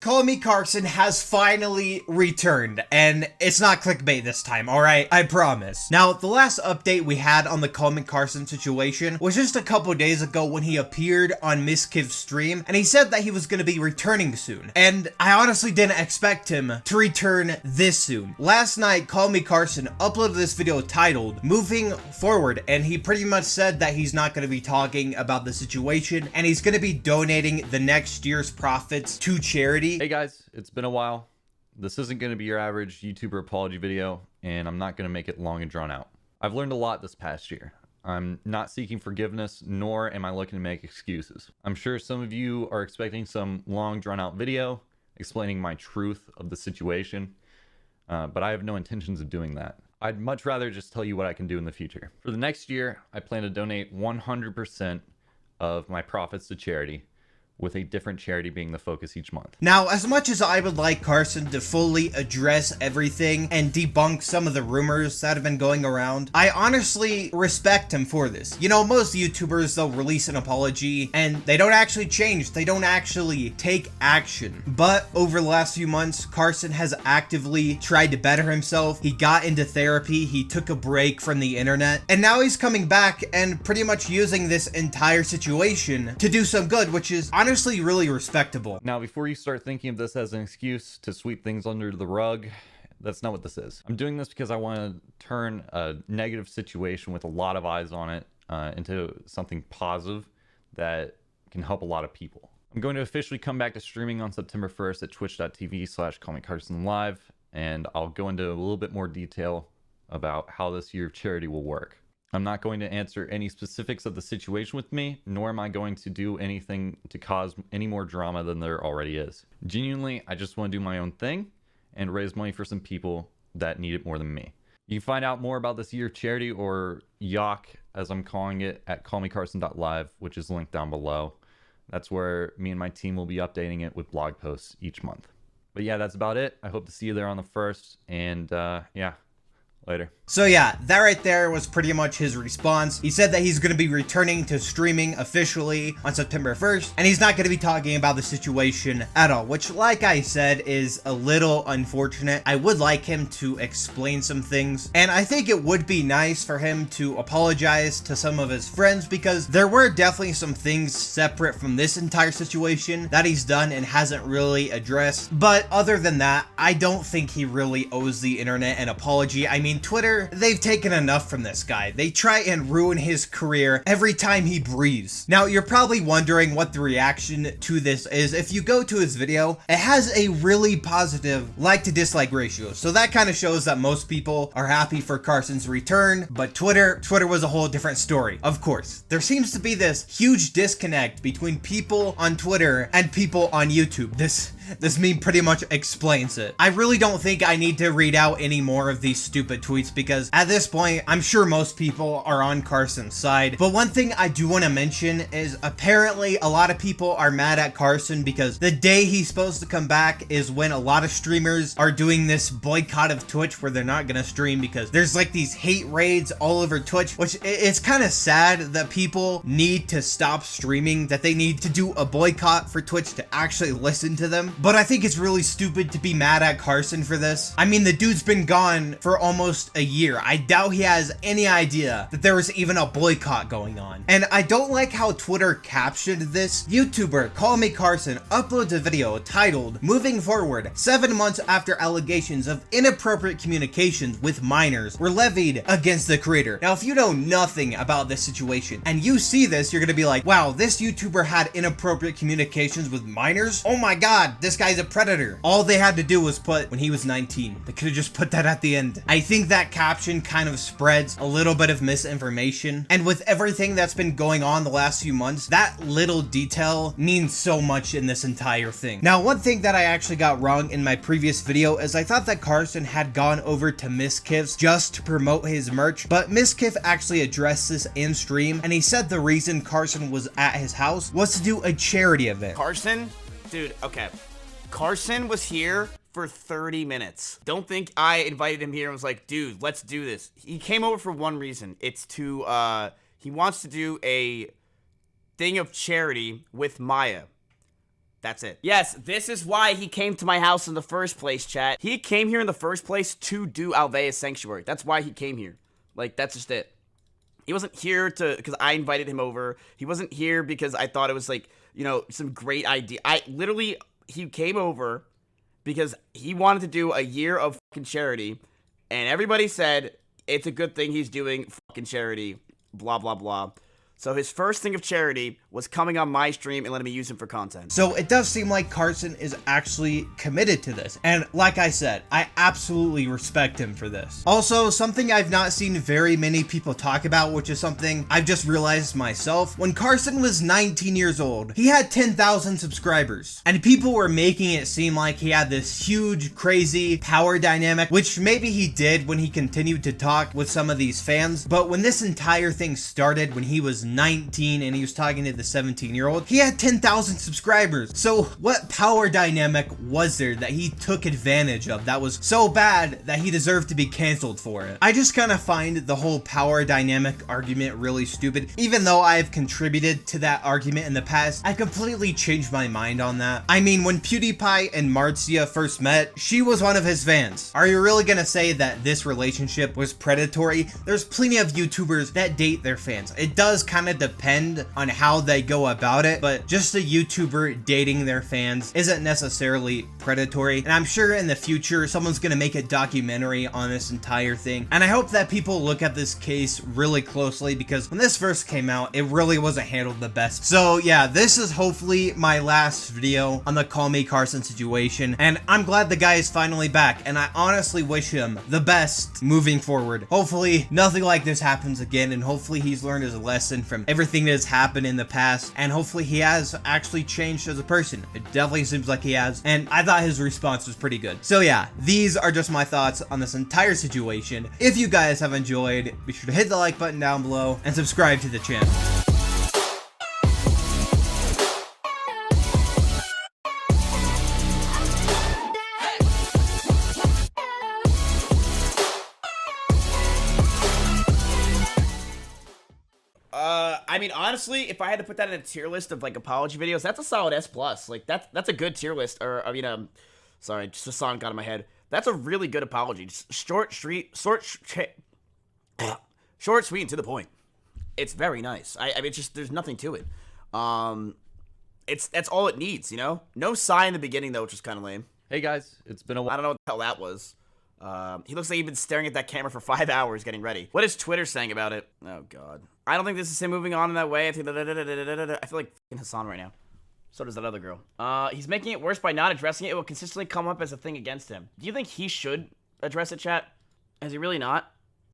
CallMeCarson has finally returned, and it's not clickbait this time, alright? I promise. Now, the last update we had on the CallMeCarson situation was just a couple days ago when he appeared on Miskiv's stream, and he said that he was going to be returning soon. And I honestly didn't expect him to return this soon. Last night, CallMeCarson uploaded this video titled Moving Forward, and he pretty much said that he's not going to be talking about the situation, and he's going to be donating the next year's profits to charity. Hey guys, it's been a while. This isn't going to be your average YouTuber apology video, and I'm not going to make it long and drawn out. I've learned a lot this past year. I'm not seeking forgiveness, nor am I looking to make excuses. I'm sure some of you are expecting some long drawn out video explaining my truth of the situation, but I have no intentions of doing that. I'd much rather just tell you what I can do in the future. For the next year, I plan to donate 100% of my profits to charity, with a different charity being the focus each month. Now, as much as I would like Carson to fully address everything and debunk some of the rumors that have been going around, I honestly respect him for this. You know, most YouTubers, they'll release an apology and they don't actually change. They don't actually take action. But over the last few months, Carson has actively tried to better himself. He got into therapy. He took a break from the internet. And now he's coming back and pretty much using this entire situation to do some good, which is honestly really respectable. Now, before you start thinking of this as an excuse to sweep things under the rug, that's not what this is. I'm doing this because I want to turn a negative situation with a lot of eyes on it into something positive that can help a lot of people. I'm going to officially come back to streaming on September 1st at twitch.tv/CallMeCarson live, and I'll go into a little bit more detail about how this year of charity will work. I'm not going to answer any specifics of the situation with me, nor am I going to do anything to cause any more drama than there already is. Genuinely, I just want to do my own thing and raise money for some people that need it more than me. You can find out more about this year of charity, or YOC as I'm calling it, at callmecarson.live, which is linked down below. That's where me and my team will be updating it with blog posts each month. But yeah, that's about it. I hope to see you there on the 1st, and yeah. Later. So yeah, that right there was pretty much his response. He said that he's going to be returning to streaming officially on September 1st, and he's not going to be talking about the situation at all, which, like I said, is a little unfortunate. I would like him to explain some things, and I think it would be nice for him to apologize to some of his friends, because there were definitely some things separate from this entire situation that he's done and hasn't really addressed. But other than that, I don't think he really owes the internet an apology. I mean, Twitter, they've taken enough from this guy. They try and ruin his career every time he breathes. Now, you're probably wondering what the reaction to this is. If you go to his video, it has a really positive like to dislike ratio. So that kind of shows that most people are happy for Carson's return, but Twitter was a whole different story. Of course, there seems to be this huge disconnect between people on Twitter and people on YouTube. This meme pretty much explains it. I really don't think I need to read out any more of these stupid tweets, because at this point, I'm sure most people are on Carson's side. But one thing I do want to mention is apparently a lot of people are mad at Carson because the day he's supposed to come back is when a lot of streamers are doing this boycott of Twitch where they're not gonna stream because there's like these hate raids all over Twitch, which it's kind of sad that people need to stop streaming, that they need to do a boycott for Twitch to actually listen to them. But I think it's really stupid to be mad at Carson for this. I mean, the dude's been gone for almost a year. I doubt he has any idea that there was even a boycott going on. And I don't like how Twitter captioned this. YouTuber CallMeCarson uploads a video titled Moving Forward, 7 months after allegations of inappropriate communications with minors were levied against the creator. Now, if you know nothing about this situation and you see this, you're gonna be like, wow, this YouTuber had inappropriate communications with minors? Oh my god, this guy's a predator. All they had to do was put when he was 19. They could have just put that at the end. I think that caption kind of spreads a little bit of misinformation. And with everything that's been going on the last few months, that little detail means so much in this entire thing. Now, one thing that I actually got wrong in my previous video is I thought that Carson had gone over to Miskiv's just to promote his merch, but Miskiv actually addressed this in stream, and he said the reason Carson was at his house was to do a charity event. Carson? Dude, okay. Carson was here for 30 minutes. Don't think I invited him here and was like, dude, let's do this. He came over for one reason. It's to, he wants to do a thing of charity with Maya. That's it. Yes, this is why he came to my house in the first place, chat. He came here in the first place to do Alvea's Sanctuary. That's why he came here. Like, that's just it. He wasn't here because I invited him over. He wasn't here because I thought it was, like, you know, some great idea. He came over because he wanted to do a year of fucking charity, and everybody said it's a good thing he's doing fucking charity, blah, blah, blah. So his first thing of charity was coming on my stream and letting me use him for content. So it does seem like Carson is actually committed to this. And like I said, I absolutely respect him for this. Also, something I've not seen very many people talk about, which is something I've just realized myself. When Carson was 19 years old, he had 10,000 subscribers. And people were making it seem like he had this huge, crazy power dynamic, which maybe he did when he continued to talk with some of these fans. But when this entire thing started, when he was 19 and he was talking to the 17-year-old, he had 10,000 subscribers. So what power dynamic was there that he took advantage of that was so bad that he deserved to be canceled for it? I just kind of find the whole power dynamic argument really stupid. Even though I've contributed to that argument in the past, I completely changed my mind on that. I mean, when PewDiePie and Marzia first met, she was one of his fans. Are you really gonna say that this relationship was predatory? There's plenty of YouTubers that date their fans. It does kind of depend on how they go about it, but just a YouTuber dating their fans isn't necessarily predatory. And I'm sure in the future someone's gonna make a documentary on this entire thing, and I hope that people look at this case really closely, because when this first came out, it really wasn't handled the best. So yeah, this is hopefully my last video on the CallMeCarson situation, and I'm glad the guy is finally back, and I honestly wish him the best moving forward. Hopefully nothing like this happens again, and hopefully he's learned his lesson from everything that has happened in the past, and hopefully he has actually changed as a person. It definitely seems like he has, and I thought his response was pretty good. So yeah, these are just my thoughts on this entire situation. If you guys have enjoyed, be sure to hit the like button down below and subscribe to the channel. I mean, honestly, if I had to put that in a tier list of, like, apology videos, that's a solid S+. Like, that's a good tier list. Or, I mean, sorry, just a song got in my head. That's a really good apology. Just short, sweet, and to the point. It's very nice. I mean, it's just, there's nothing to it. That's all it needs, you know? No sigh in the beginning, though, which was kind of lame. Hey guys, it's been a while. I don't know what the hell that was. He looks like he's been staring at that camera for 5 hours getting ready. What is Twitter saying about it? Oh, God. I don't think this is him moving on in that way. I think I feel like f***ing Hassan right now. So does that other girl. He's making it worse by not addressing it. It will consistently come up as a thing against him. Do you think he should address it, chat? Is he really not?